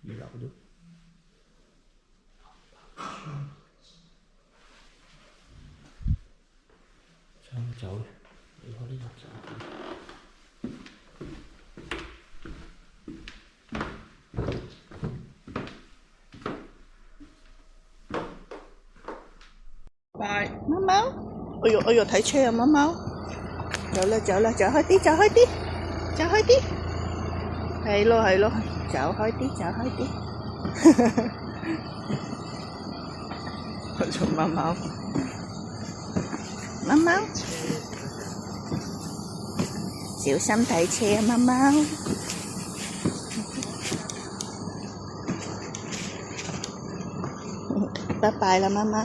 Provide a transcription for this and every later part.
2樓都。想走，離開呢個酒店。快，貓貓！哎呦哎呦，睇車啊，貓貓！走啦走啦，走開啲，走開啲，走開啲。係咯係咯，走開啲，走開啲。我做貓貓，貓貓，小心睇車啊，貓貓。拜拜啦，貓貓。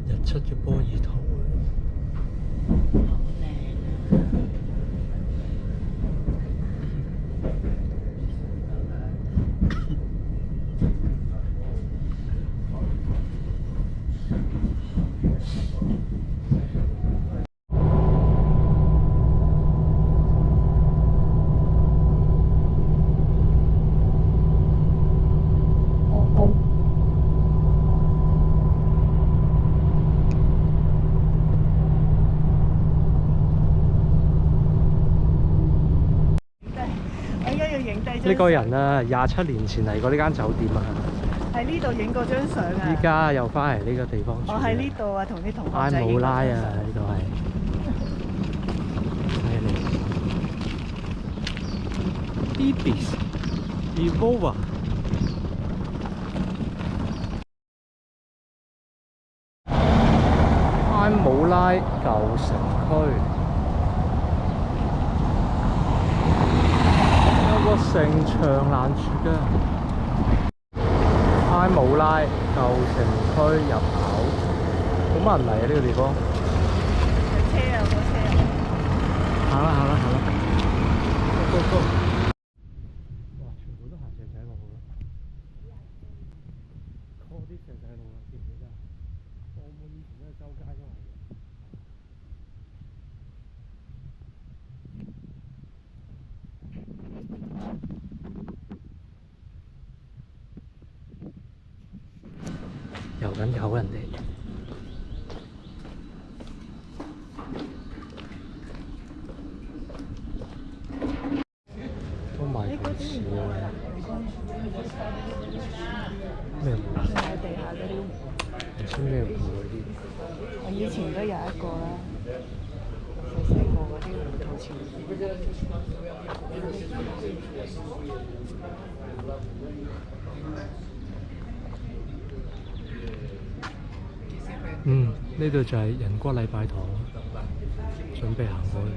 日出嘅波爾圖。呢個人啊，27年前嚟過呢間酒店啊，喺呢度影過張相啊！依家又翻嚟呢個地方住。我喺呢度啊，同啲同學埃仔影過張相。姆拉啊，呢度係。Ibis Evova。埃姆拉舊城區。個城牆攔住嘅埃姆拉舊城區入口，好乜人嚟啊？呢個地方有車啊，好多車啊！行啦行啦行啦 ，go go go！ 哇，全部都行石仔路啦 ，call 啲石仔路啊，記唔記得啊？澳門以前都係周街都係嘅。遊緊友人哋，都賣咁少啊！咩湖？喺地下嗰啲湖。唔知咩湖嗰啲。我以前都有一個啦，細細個嗰啲胡桃鉗。呢度就係人骨禮拜堂，準備行過去。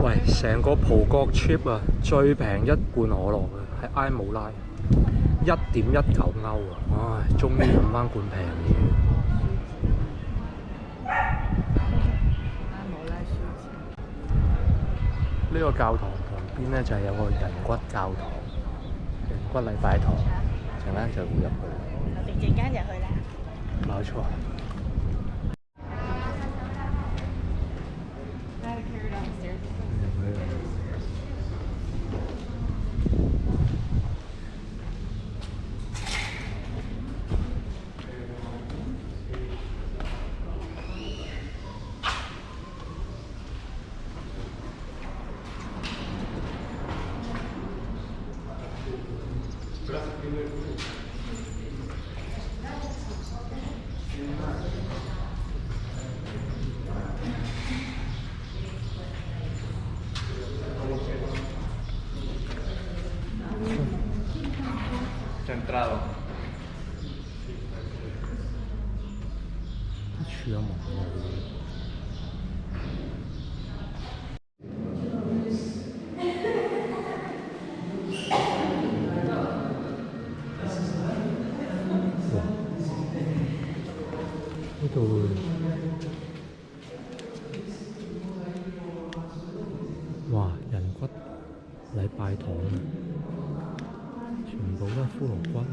喂，成個葡國 trip 啊，最平一罐可樂嘅喺埃姆拉，1.19歐啊！唉，終於飲翻罐平嘢。埃姆拉書展。呢個教堂旁邊咧就係有個人骨教堂、人骨禮拜堂，陣間就會入去。我哋陣間就去啦。冇錯。Centrado。啲柱有冇？度哇，人骨禮拜堂，全部都係骷髏骨啊！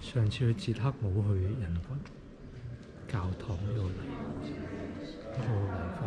上次去捷克冇去人骨教堂呢度嚟，呢度嚟返。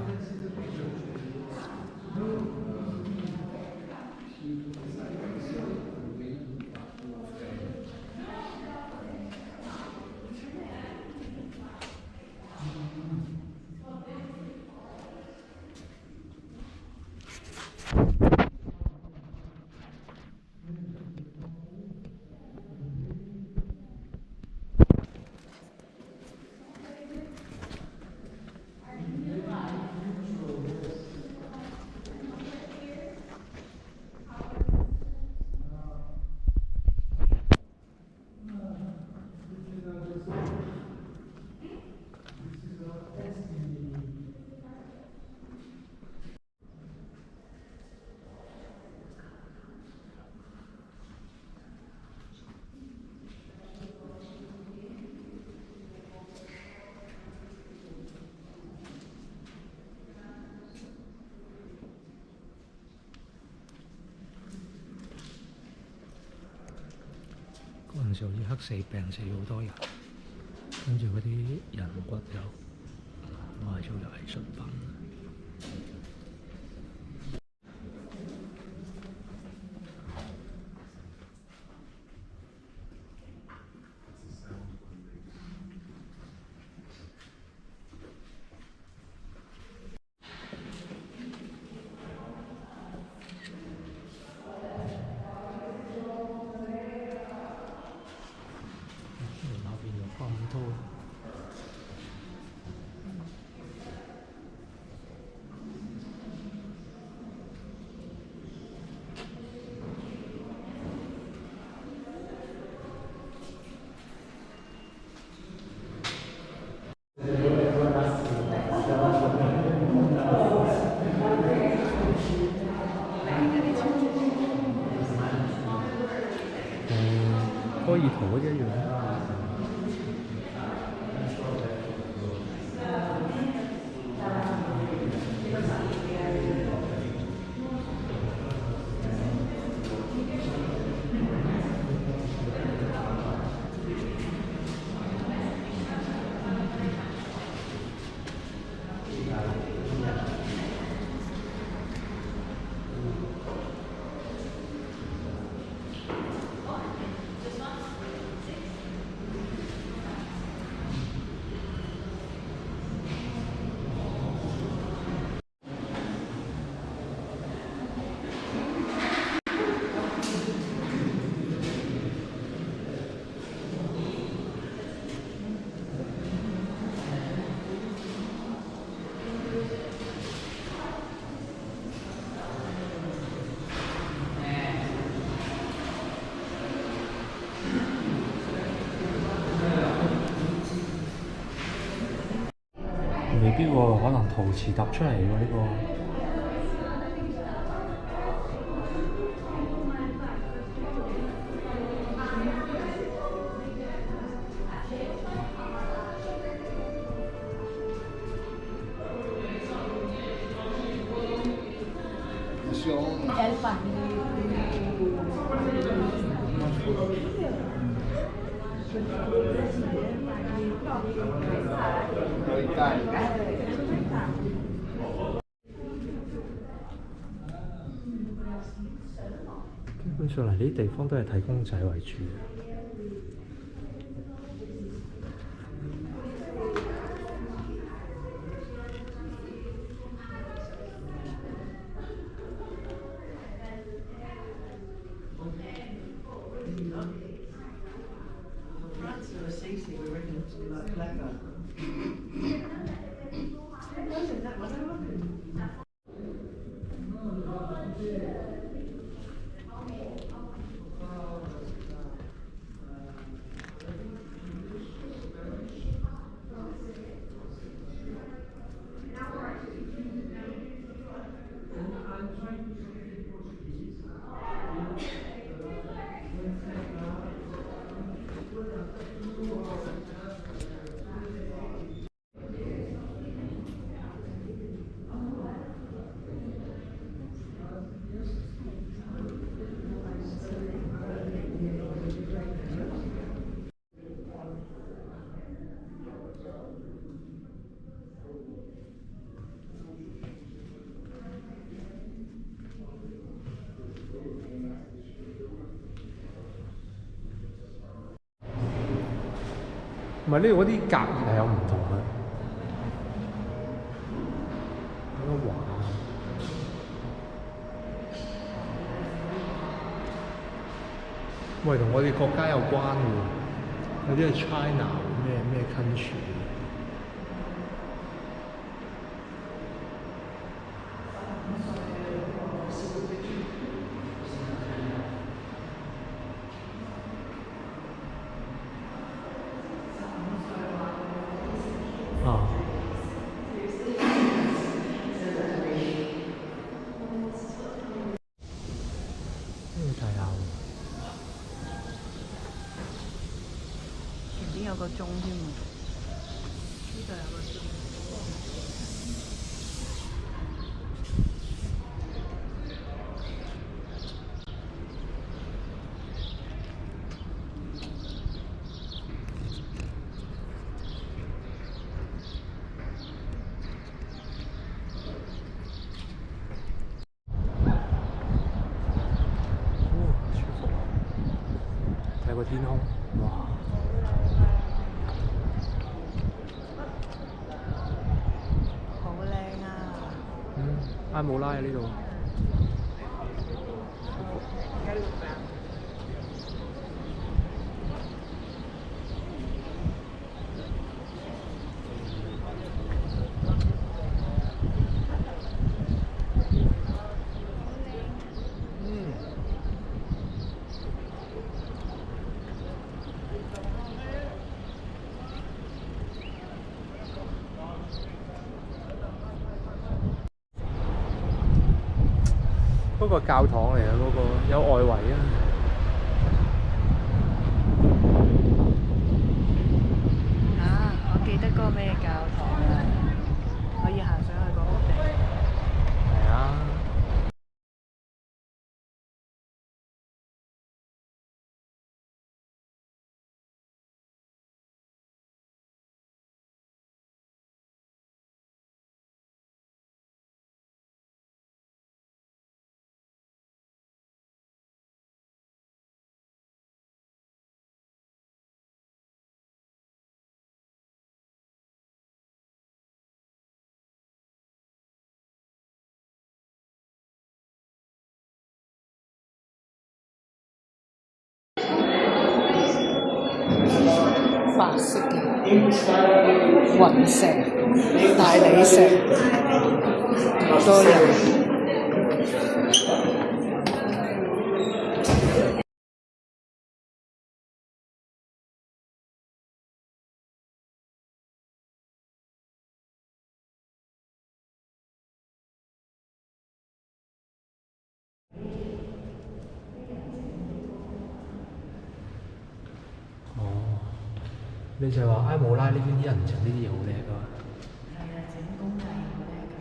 嗰陣時好似黑死病死好多人，跟住嗰啲人骨又攞嚟做藝術品。波爾圖嗰啲一樣。未必喎，可能陶瓷揼出嚟喎呢個。基本上嚟呢啲地方都係睇公仔為主。唔係呢度嗰啲隔熱係有唔同嘅。有得玩。喂，同我哋國家有關喎，有啲係 China 咩 country。啊！呢度睇下喎。前邊有個鐘添喎，呢度有個鐘。睇個天空，哇！好靚啊！埃姆拉啊呢度。嗰個教堂嚟啊，嗰個有外圍啊。啊！我記得嗰個咩教堂啊，可以行上去嗰屋頂。係啊。白色嘅雲石、大理石，好多人。你就係話埃姆拉呢邊啲人整呢啲嘢好叻啊！係啊，整工藝好叻㗎。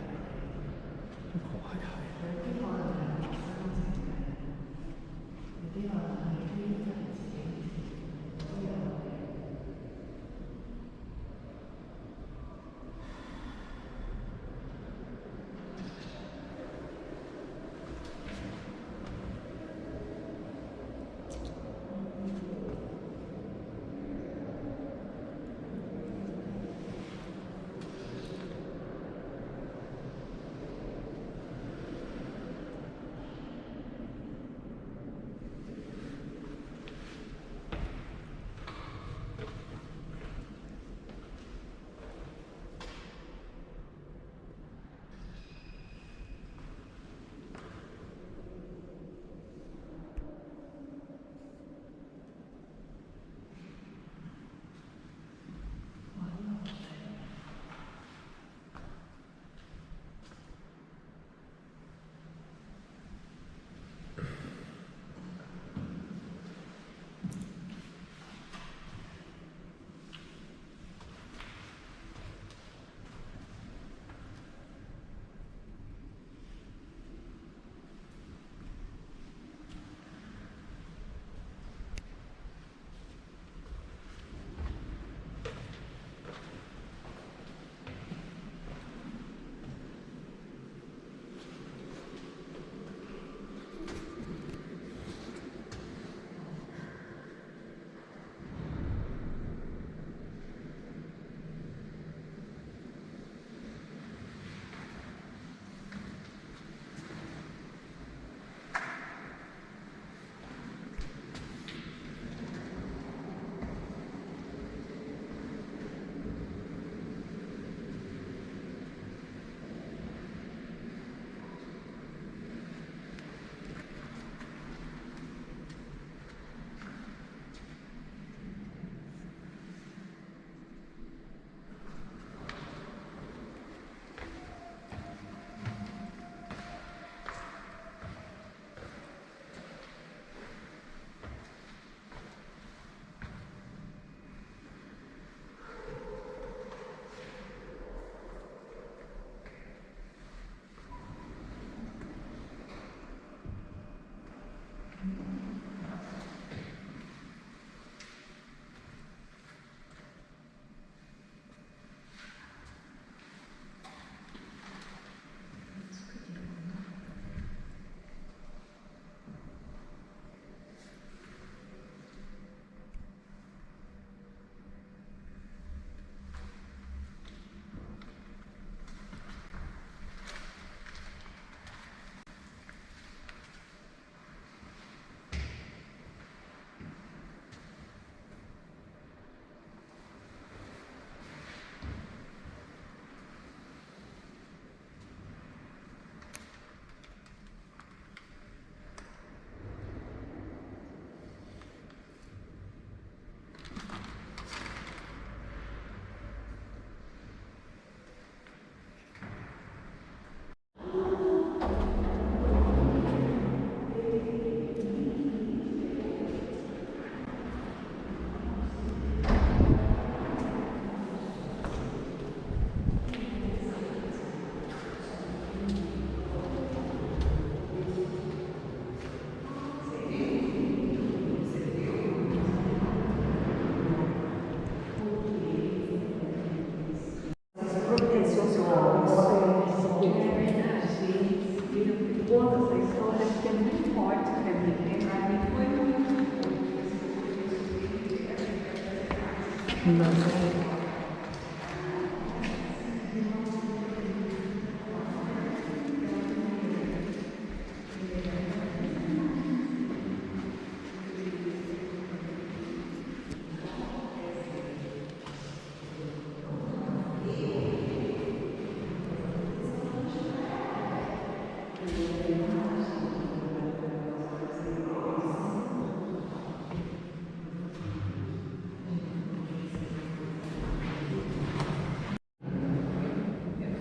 Outras pessoas que é muito forte para mim.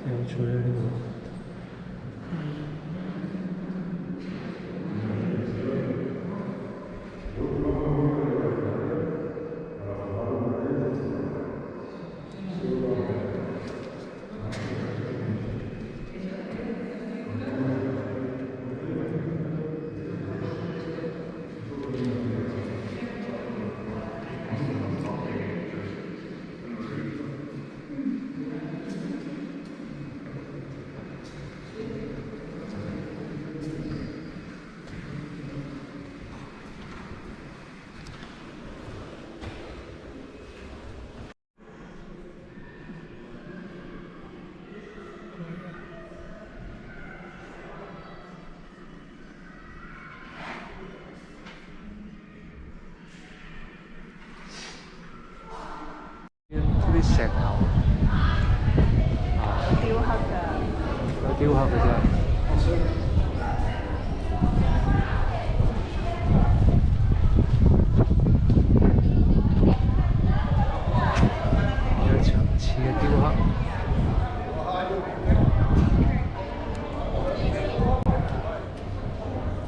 有趣啊呢個。啲石頭雕刻㗎。有雕刻嘅啫。有層次嘅雕刻。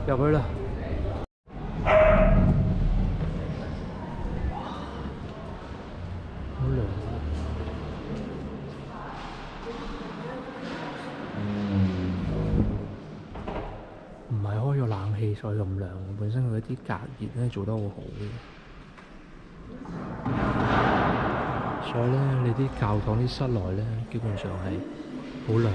入去啦！好涼啊！唔係開咗冷氣所以咁涼，本身佢啲隔熱咧做得好好嘅。所以咧，你啲教堂啲室內咧，基本上係好涼嘅。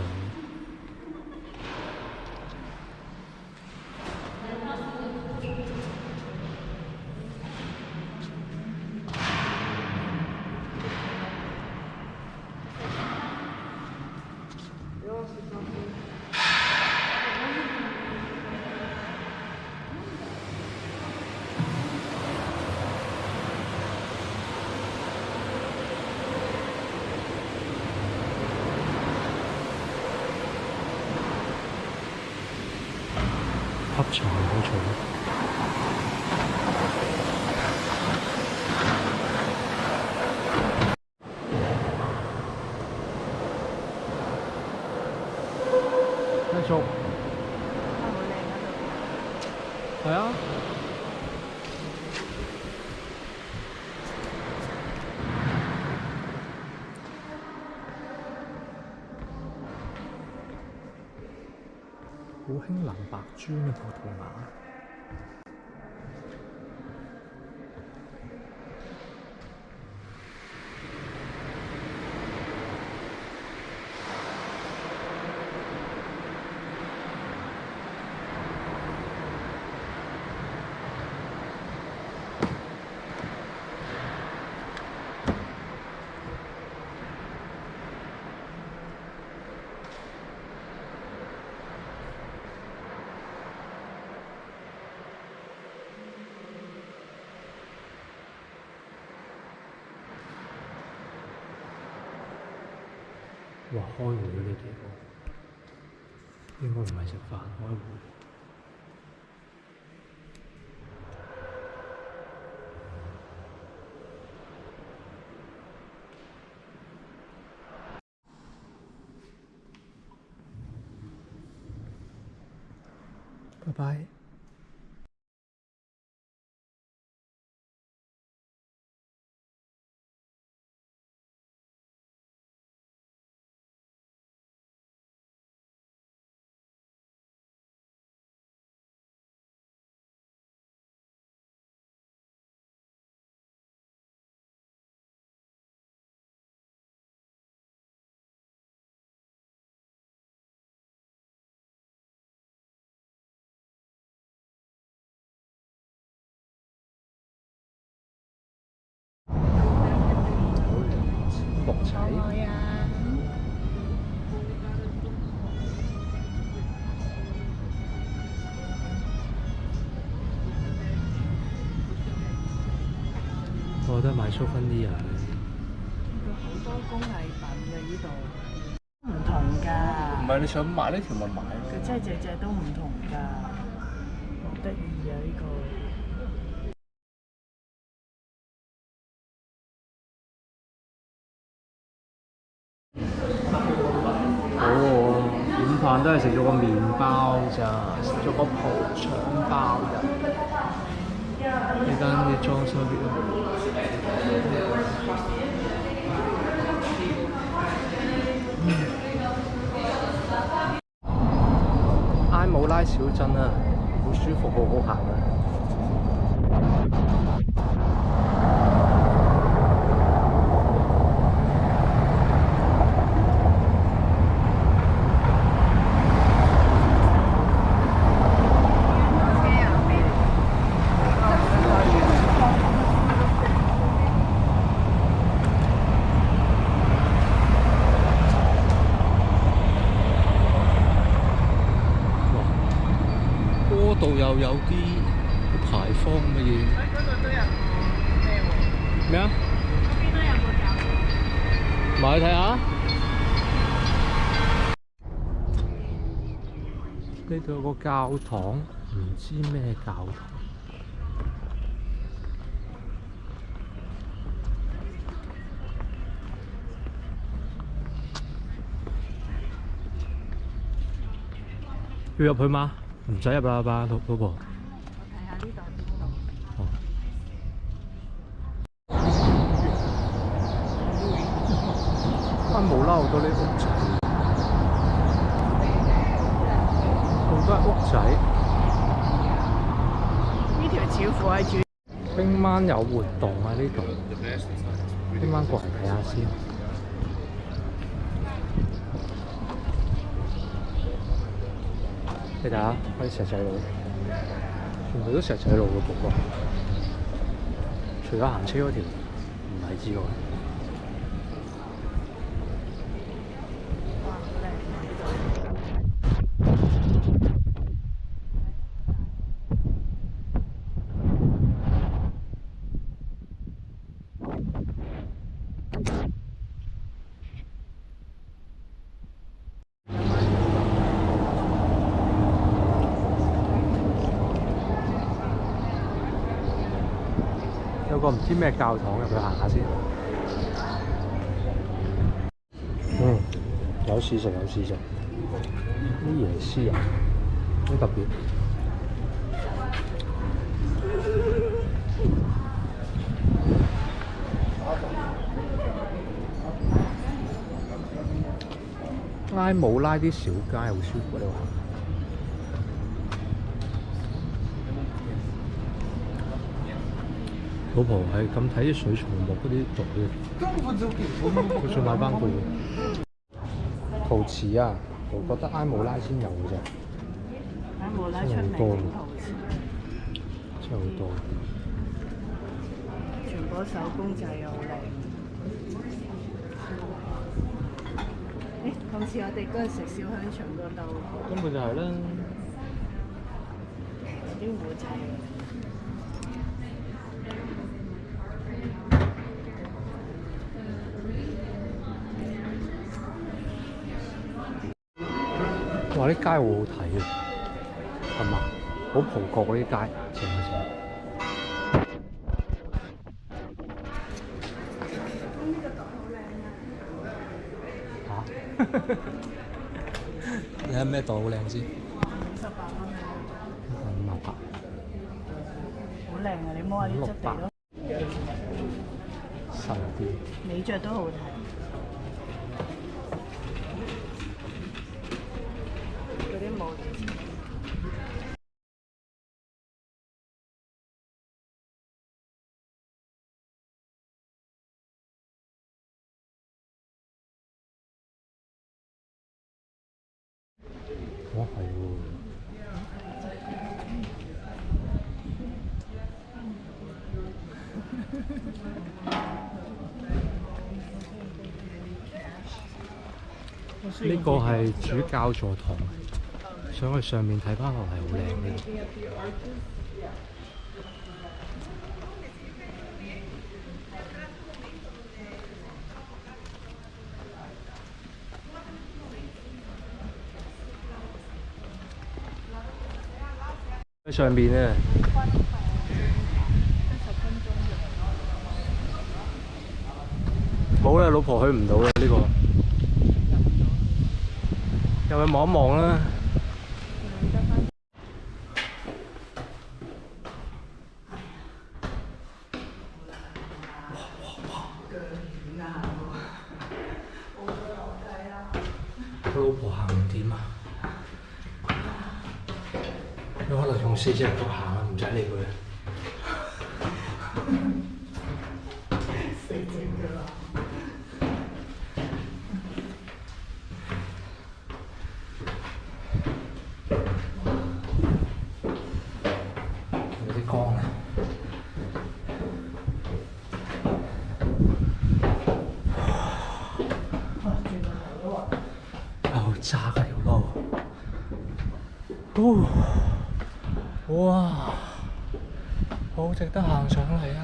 吸塵好嘈。繼續。係啊。好興藍白磚嘅葡萄牙。哇！開會嘅呢地方，應該唔係食飯，開會。拜拜。鹿仔。係啊！我覺得買 souvenir 啊，好多工藝品嘅呢度，唔同㗎。唔係你想買呢條咪買咯。佢真係隻隻都唔同㗎，好得意啊！呢個。哦，午飯都係食咗個麵包咋，食咗個葡腸包咋。呢間啲裝修邊埃姆拉小鎮啊，好舒服，好好行啊！嗰度又有啲牌坊嘅嘢。嗰度都有個咩喎？咩啊？邊都有個教堂。埋去睇下。呢度有個教堂，唔知咩教堂。要入去嗎？唔使入啦吧，老婆。我睇下呢度邊度。哦。埃姆拉好多呢屋仔，好多屋仔。呢條似乎係住。聽晚有活動啊！呢度，聽晚過嚟睇下先。你睇下，嗰啲石仔路，全部都石仔路嘅噃喎。除咗行車嗰條唔係之外，有個唔知咩教堂，入去行下先。有試食，有試食。啲椰絲啊，好特別。埃姆拉啲小街好舒服，呢度行。老婆係咁睇啲水草木嗰啲袋，佢想買翻個陶瓷啊！我覺得埃姆拉先有嘅啫，埃姆拉出名整陶瓷，真係好多。全部手工製又好靚。咁似我哋嗰日食燒香腸嗰度，根本就係啦。啲糊仔。哇！啲街好好睇啊，係嘛？好葡國嗰啲街，正唔正？嚇！你睇咩袋好靚先58蚊啊！ ？58。好靚啊！你摸下啲質地都神啲。你着都好睇。嗰啲帽幾錢？哦，係喎。呢個係主教座堂，上去上面睇翻落嚟好靚呢度。喺上面咧，冇啦，老婆去唔到啦呢個。入去望一望啦。我老婆行唔掂啊！有可能用4隻腳行啊，唔使理佢。4隻腳啊！有啲光啊！好窄啊條路！哇，好值得行上嚟啊！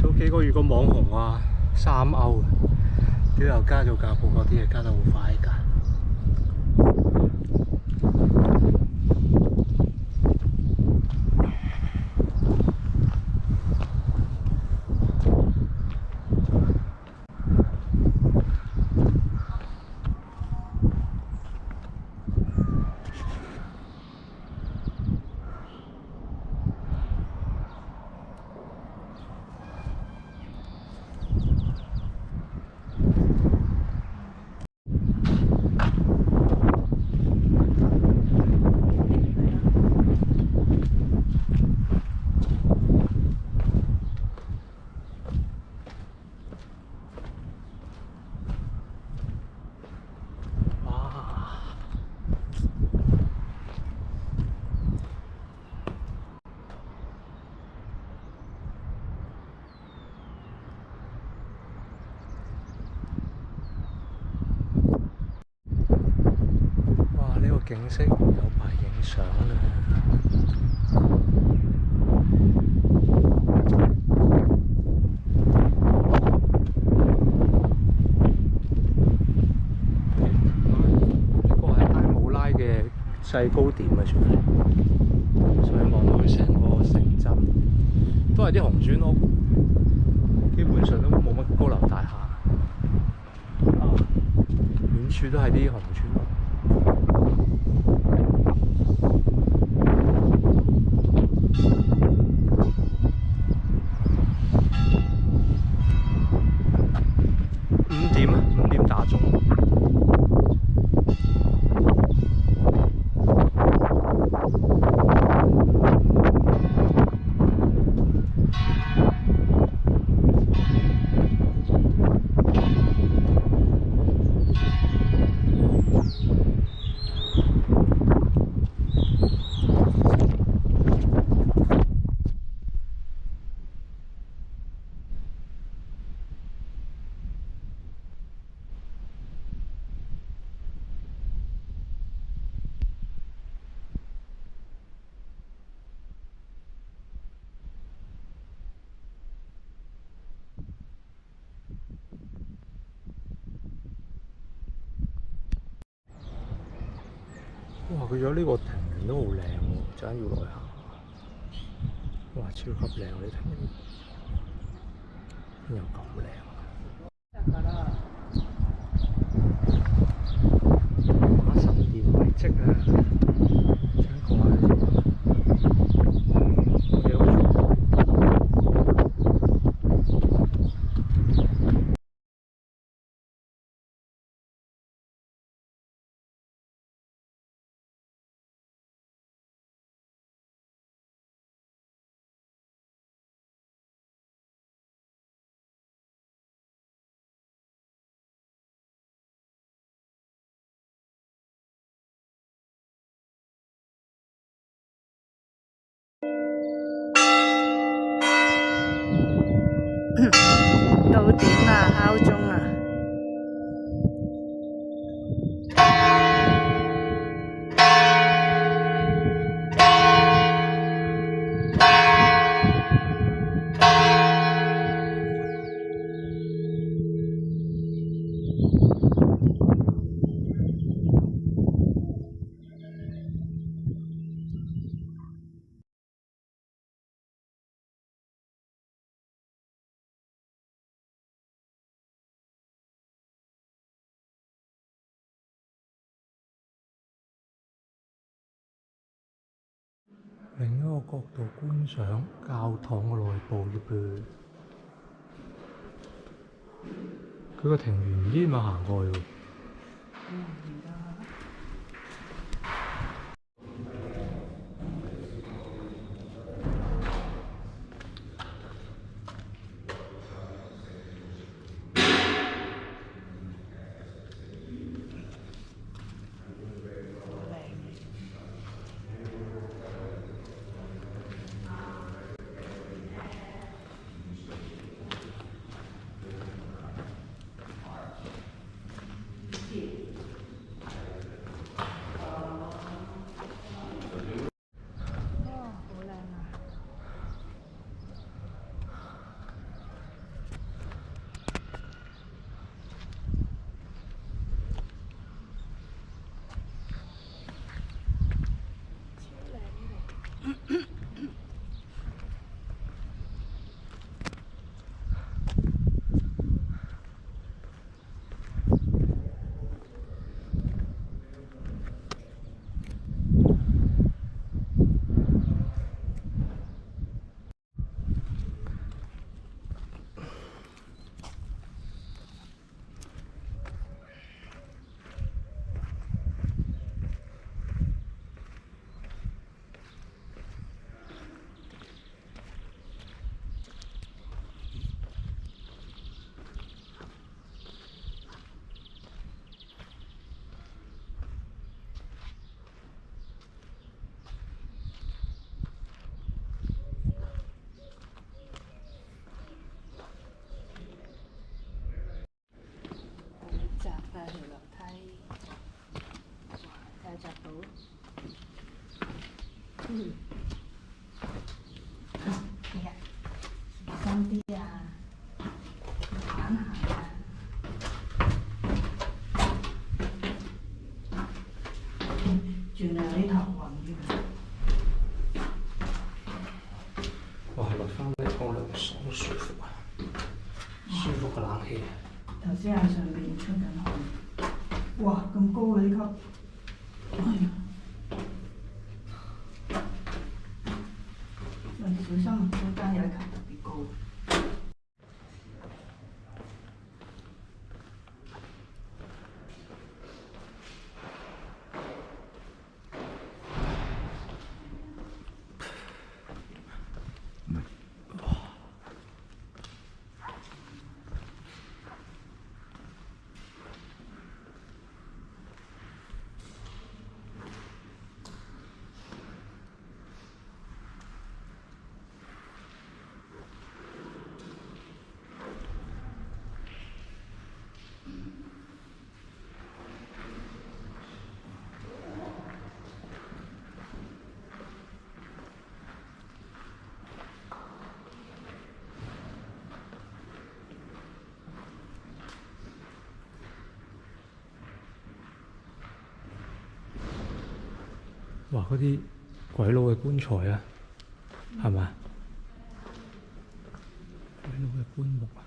早幾個月個網紅話3歐，之後加咗價，鋪嗰啲嘢加得好快㗎。景色有排影相啦！呢個係埃姆拉嘅制高點啊，算係，所以望到成個城鎮都係啲紅磚屋，基本上都冇乜高樓大廈，遠處都係啲紅磚屋。5點打鐘。哇！佢有呢個庭園都好靚喎，陣間要落去行。哇！超級靚喎啲庭園，邊有咁靚？馬跡啊！想講下先，我哋好舒服。到點啦，敲鐘啦。另一個角度觀賞教堂嘅內部嘅噃，佢個庭園唔知點樣行過去喎。小心啲啊！慢行啊！轉下呢頭暈添。哇！落翻嚟沖涼爽舒服啊！舒服嘅冷氣。頭先喺上邊出緊汗。哇！咁高嘅呢級。哎呀！喂，小心啊！中間有一級特別高。哇！嗰啲鬼佬嘅棺材啊，係咪？鬼佬嘅棺木啊！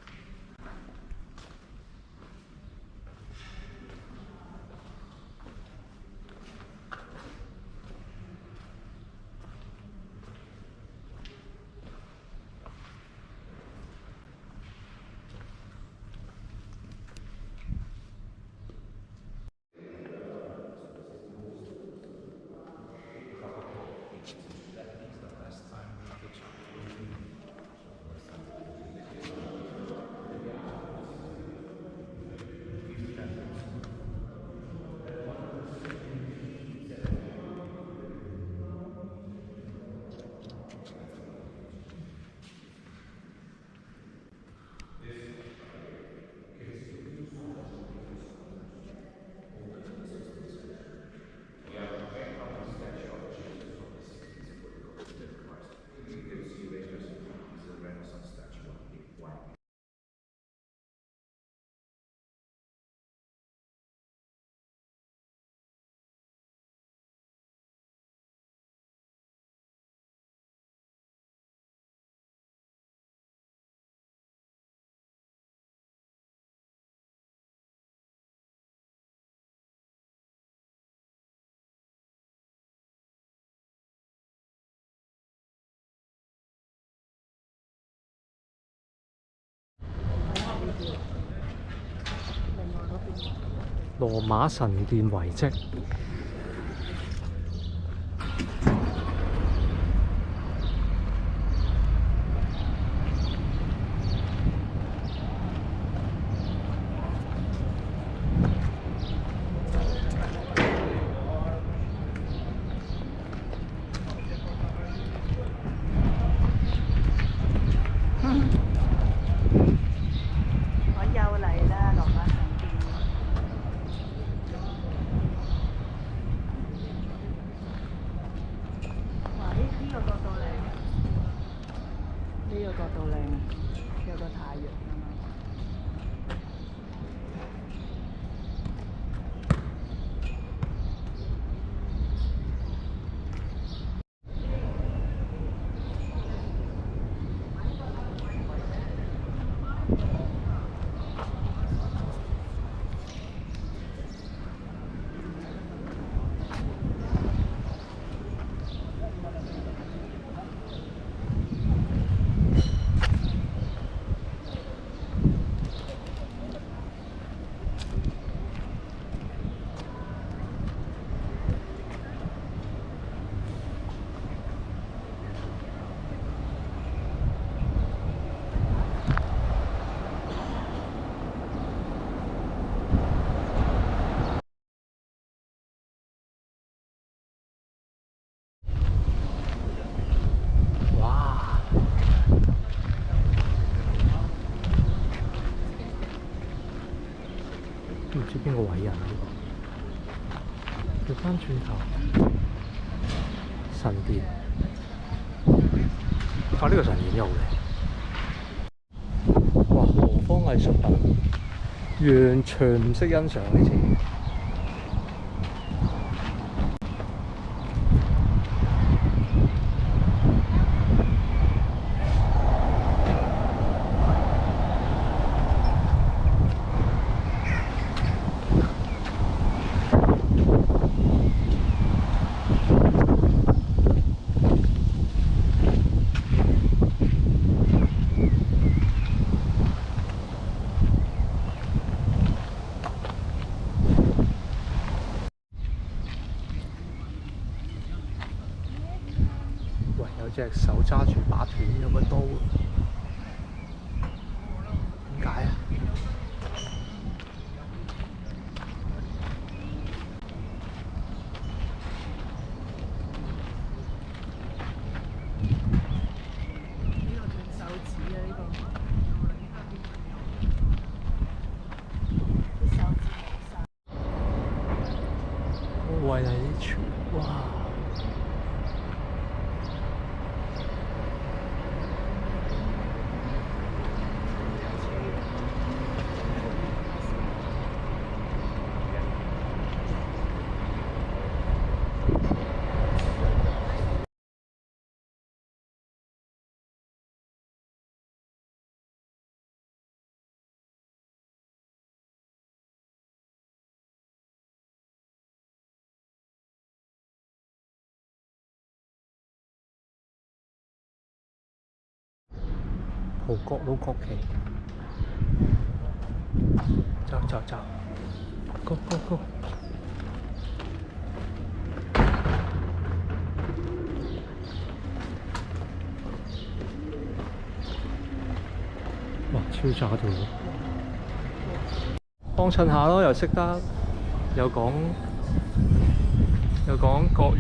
羅馬神殿遺跡。我又嚟啦，羅馬神殿。哇！呢個角度靚，呢個角度靚啊，有個太陽啊嘛。唔知邊個偉人呢個？調翻轉頭，神殿。啊！呢個神殿又好靚。哇！何方藝術品，完全唔識欣賞呢次。有隻手揸住把斷咗個刀，點解啊？呢個斷手指啊！呢個啲手指冇晒。我為你全哇！葡國佬國旗，走走走 ，go go go！哇，超渣條路，幫襯下咯，又識得，又講國語。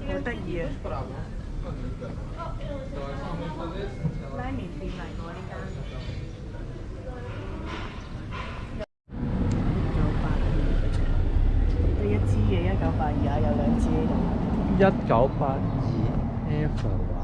好得意啊！拉麵店嚟過呢間。得一支嘢1982啊，有兩支喺度。1982 Ever 啊！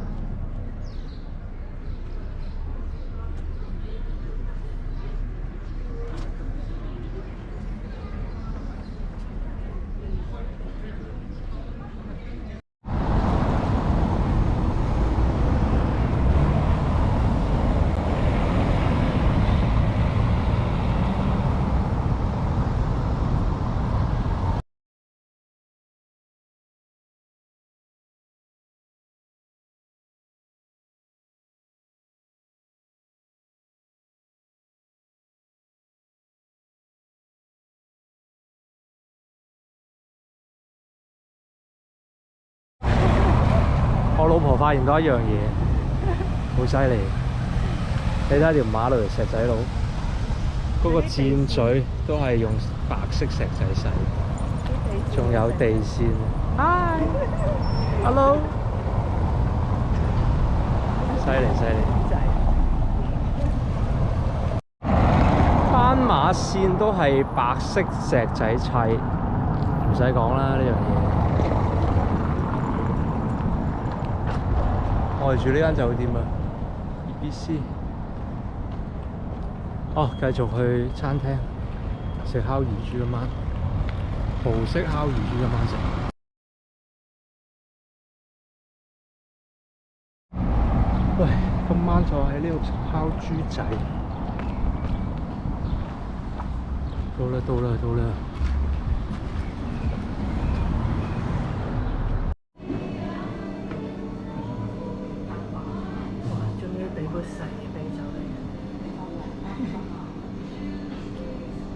我老婆發現到一樣嘢，好犀利。你睇下條馬路條石仔路，嗰個箭嘴都係用白色石仔砌，仲有地線。Hi，hello， 犀利犀利。斑馬線都係白色石仔砌，唔使講啦呢樣嘢。我哋住呢間酒店啊 ，EBC。哦，繼續去餐廳食烤乳豬今晚，葡式烤乳豬今晚食。喂，今晚就喺呢度食烤豬仔。到啦到啦到啦！仲要俾個細嘅啤酒你。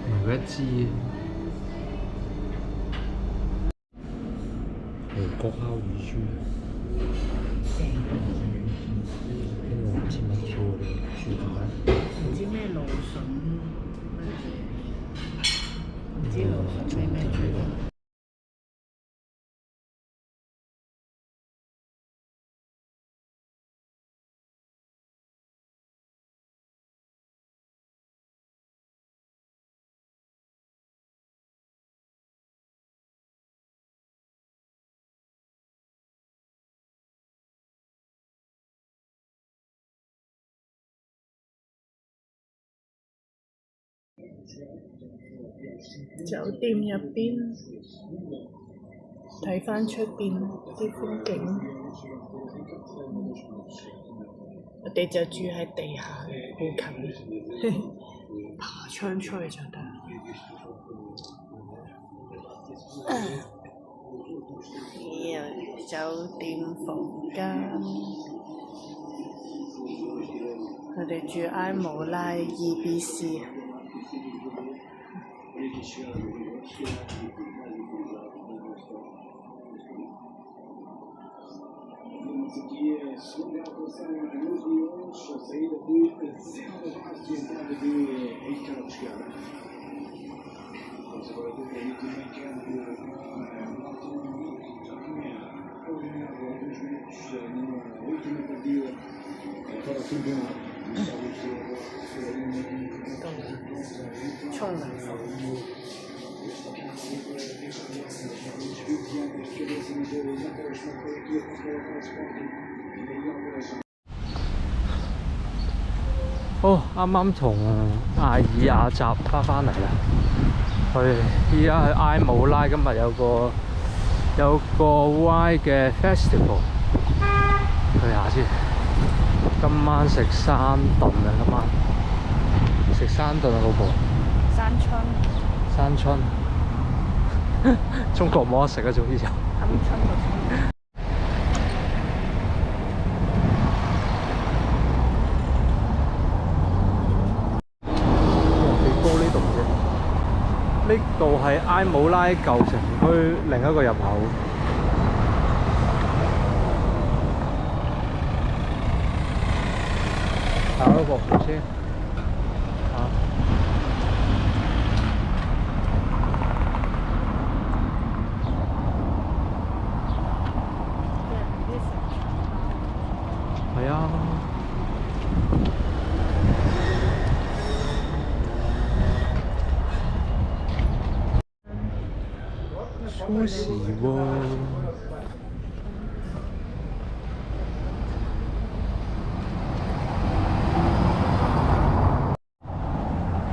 唔係一支韓國烤乳豬，呢個唔知乜 Q 嘅豬排，唔知咩蘆筍，唔知蘆筍咩豬排。酒店入邊睇返出邊啲風景，我哋就住喺地下，好近，爬窗出去就得。酒店房間，我哋住埃姆拉 EBC。沖涼房。好，啱啱同阿爾雅集翻嚟啦。依家去埃姆拉，今日有個 Y 嘅 festival， 去下先。今晚食山燉啊！今晚食山燉啊，老婆。山春。山春。中國冇得食啊，總之就。鵪鶉個春。幾高呢度啫？呢度係埃姆拉舊城區另一個入口。打咗個火車。係啊。出事喎！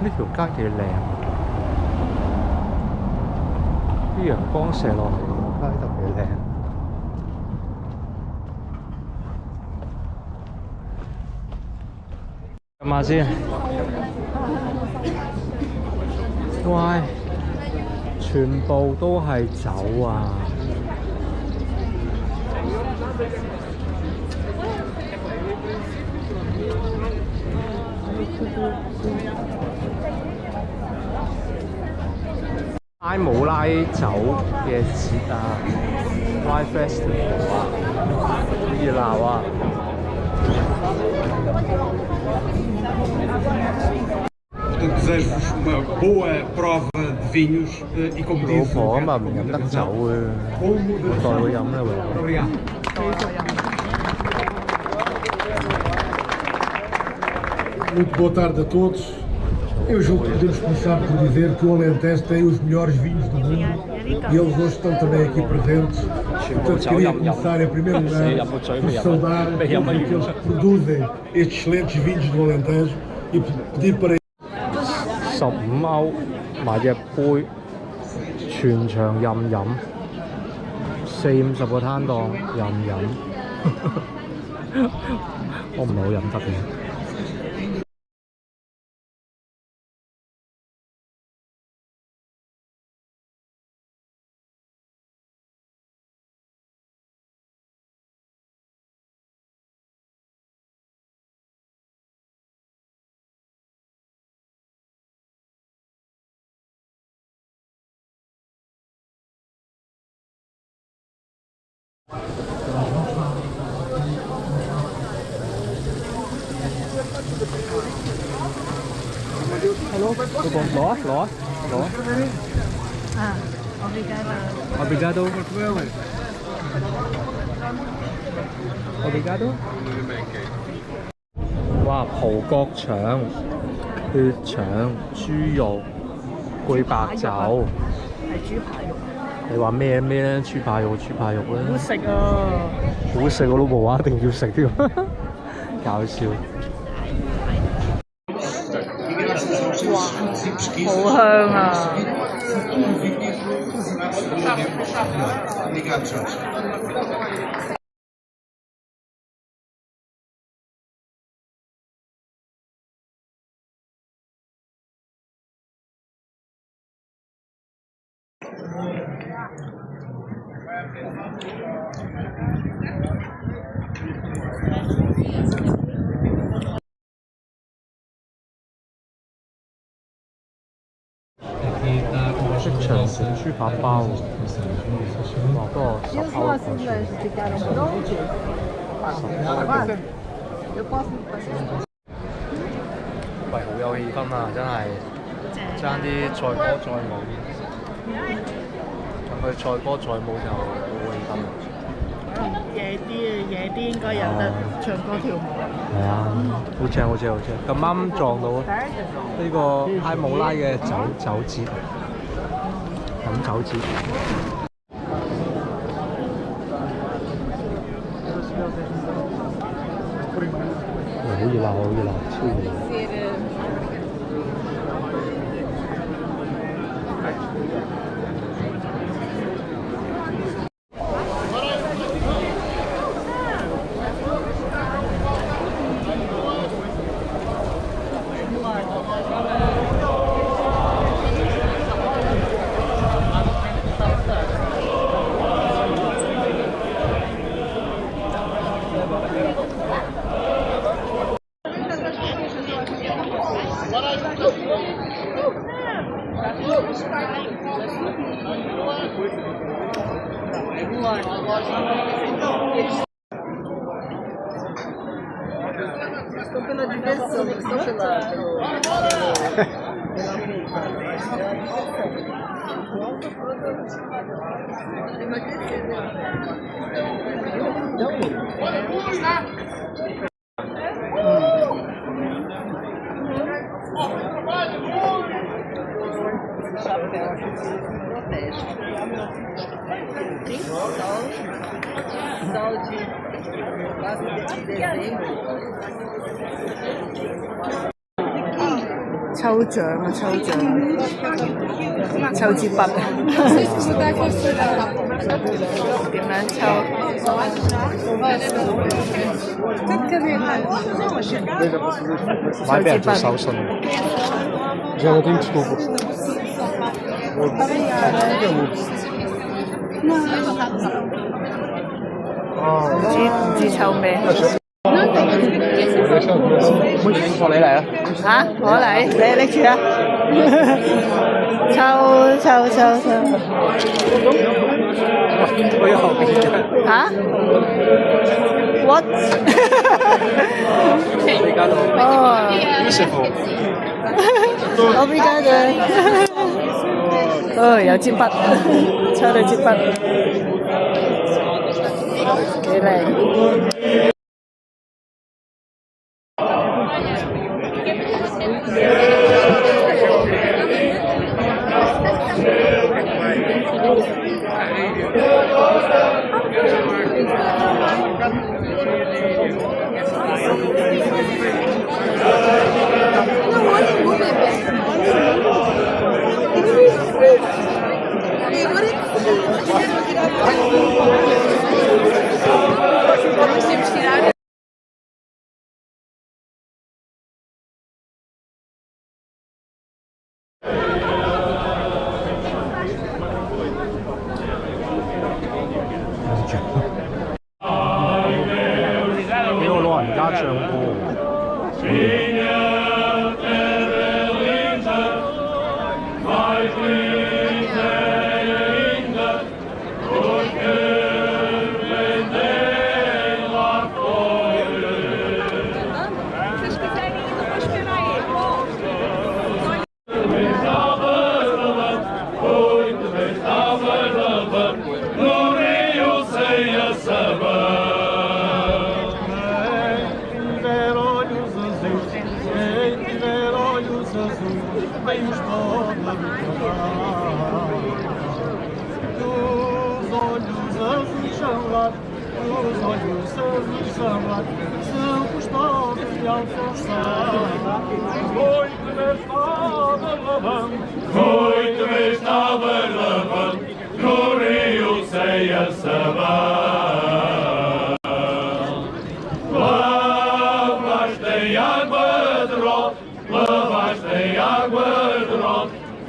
呢條街幾靚，啲陽光射落嚟，條街特別靚。撳下先，喂，全部都係酒啊！埃姆拉酒嘅節啊， Y Festival 啊，好熱鬧啊！Portanto, desejo-vos uma boa prova de vinhos e como 老 disse 婆咁啊唔飲得酒嘅，我代佢飲啦喎。 Obrigado. Muito boa tarde a todos. Eu julgo que podemos começar por dizer que o Alentejo tem os melhores vinhos do mundo e eles hoje estão também aqui presentes. Portanto, queria começar em primeiro lugar por saudar todos aqueles que produzem estes excelentes vinhos do Alentejo e pedir para 15歐買隻杯，全場任飲，40-50個攤檔任飲，我唔係好飲得嘅。Hello，嗰個攞。啊 Obrigado。哇！葡國腸、血腸、豬肉、配白酒，係豬排肉，你話咩咧？豬排肉咧，好食啊！好食我都冇話一定要食添，搞笑。哇，好香啊！即場整豬扒包喎，哇！不過10歐港幣。喂，好有氣氛啊！真係爭啲載歌載舞，咁佢載歌載舞就好氣氛啦。夜啲應該有得唱歌跳舞。係啊，好正！咁啱撞到呢個埃姆拉嘅酒節，飲酒節。好熱鬧，超熱鬧！Sto pela diversão, sto pela... Sol de quase dezembro. 抽獎啊！抽獎，抽支筆啊！點樣抽？買俾人做手信。Já não tenho desculpa. 唔知抽咩？學你嚟啊！嚇，我嚟，你拎住啊！抽。我要後邊嘅。嚇？What？ Obrigado. Beautiful. Obrigado. 有支筆，抽到支筆，幾靚。俾我老人家唱歌。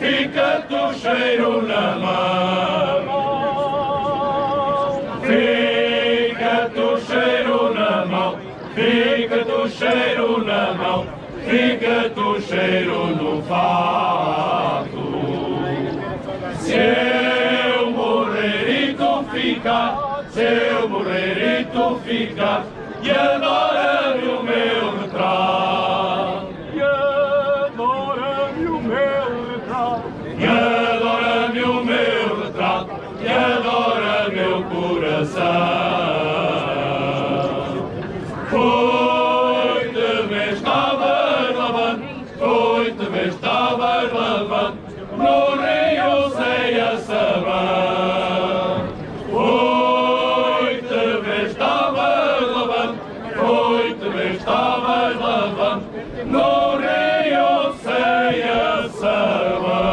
Fica-te o cheiro na mão, fica-te o cheiro na mão, fica-te o cheiro na mão, fica-te o cheiro no fato. Se eu morrer e tu ficar, se eu morrer e tu ficar, e adora-me o meu retrato, e adora-me o meu retrato, e adora-me o meu retrato, e adora meu coração. Foi-te vez estavas lavando, foi-te vez estavas lavando, no rio sem a sabão. Foi-te vez estavas lavando, foi-te vez estavas lavando, no rio sem a sabão.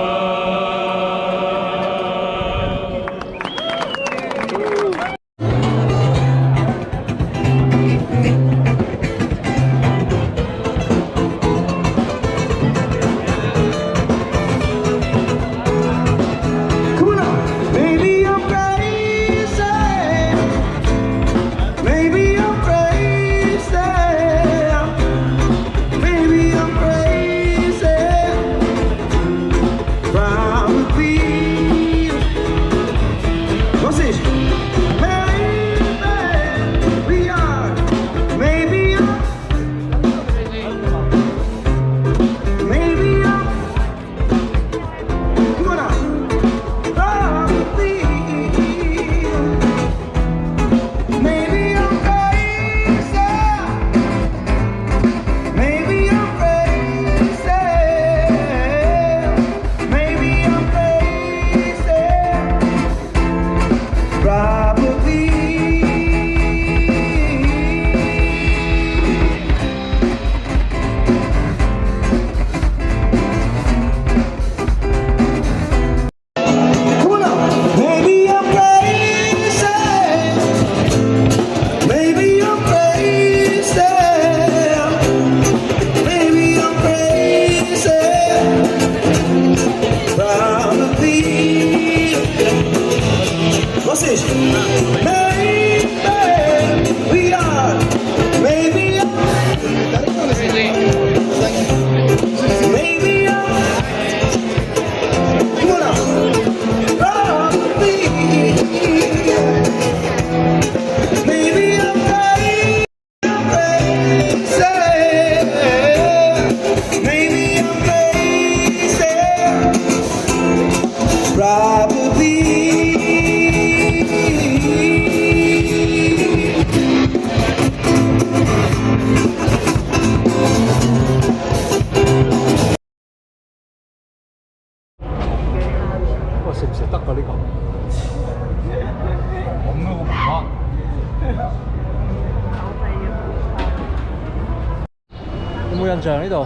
冇印象呢度。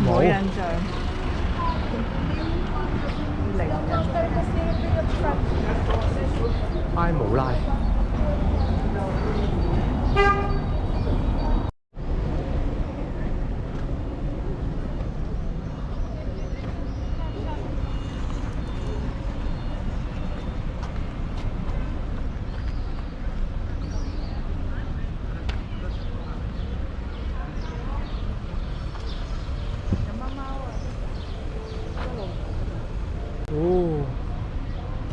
冇印象。零印象。埃姆拉。哦，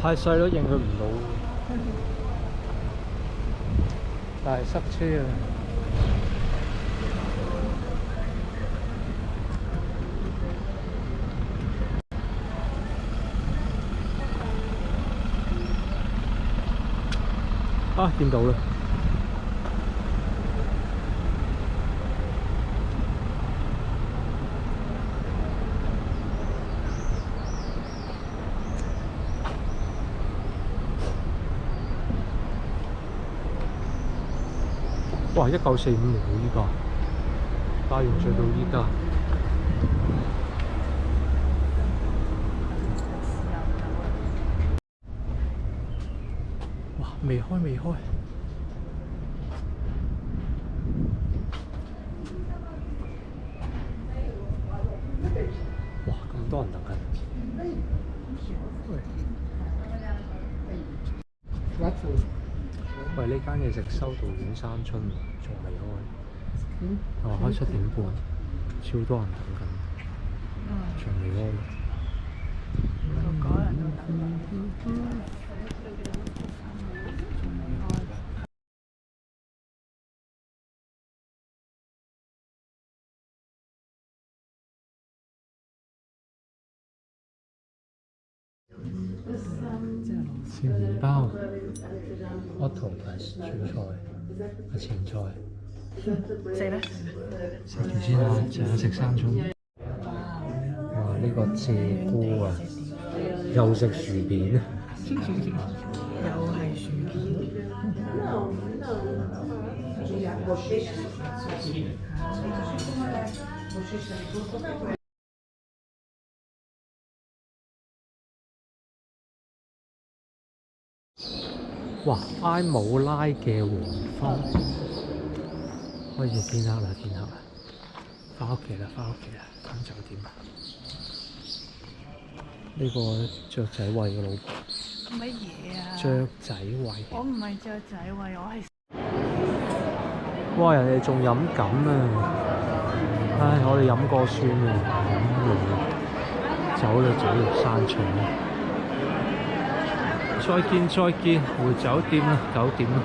太細咯，認佢唔到。但係塞車啊！啊，見到啦！哇！1945年喎依家，花園最到依家。哇！未開未開。哇！咁多人等緊。喂，呢間嘢食修道院山春仲未開，開7點半，超多人等緊，仲未開。個個人都等緊。小麵包 ，octopus 主菜，前菜。食啦！食住先啦，就係食山葱。哇！呢個鷓鴣啊，又食薯片。又係薯片。哇！埃姆拉嘅黃昏，開始天黑啦，天黑啦，翻屋企啦，翻屋企啦，翻酒店啦。呢個雀仔餵嘅老婆。乜嘢啊？雀仔餵。我唔係雀仔餵，我係。哇！人哋仲飲緊啊！唉，我哋飲過算啦，走啦走啦，散場啦。再見再見，回酒店啦，9點啦。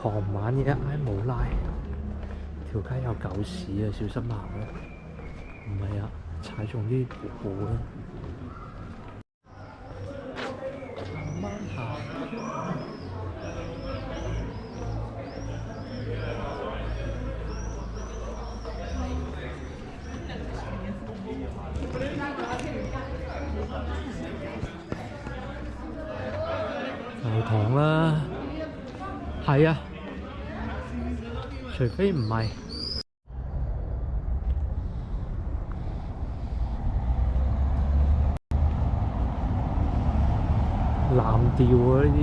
傍晚嘅埃姆拉，條街有狗屎啊，小心行啊！唔係啊，踩中啲布布啦。教堂啦，係啊，除非唔係。藍調啊呢啲。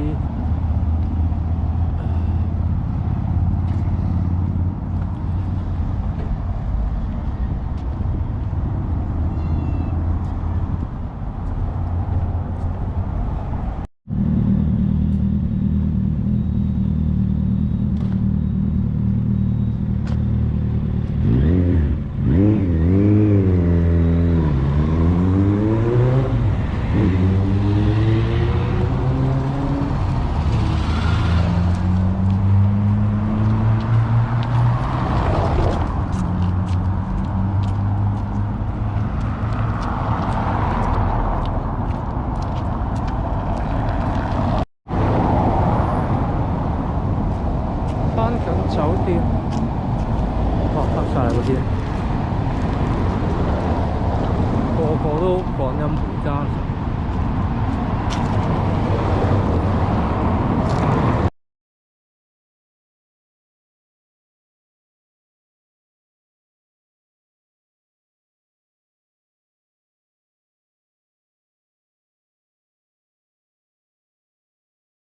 酒店，哇，黑晒嗰啲，個個都趕飲回家。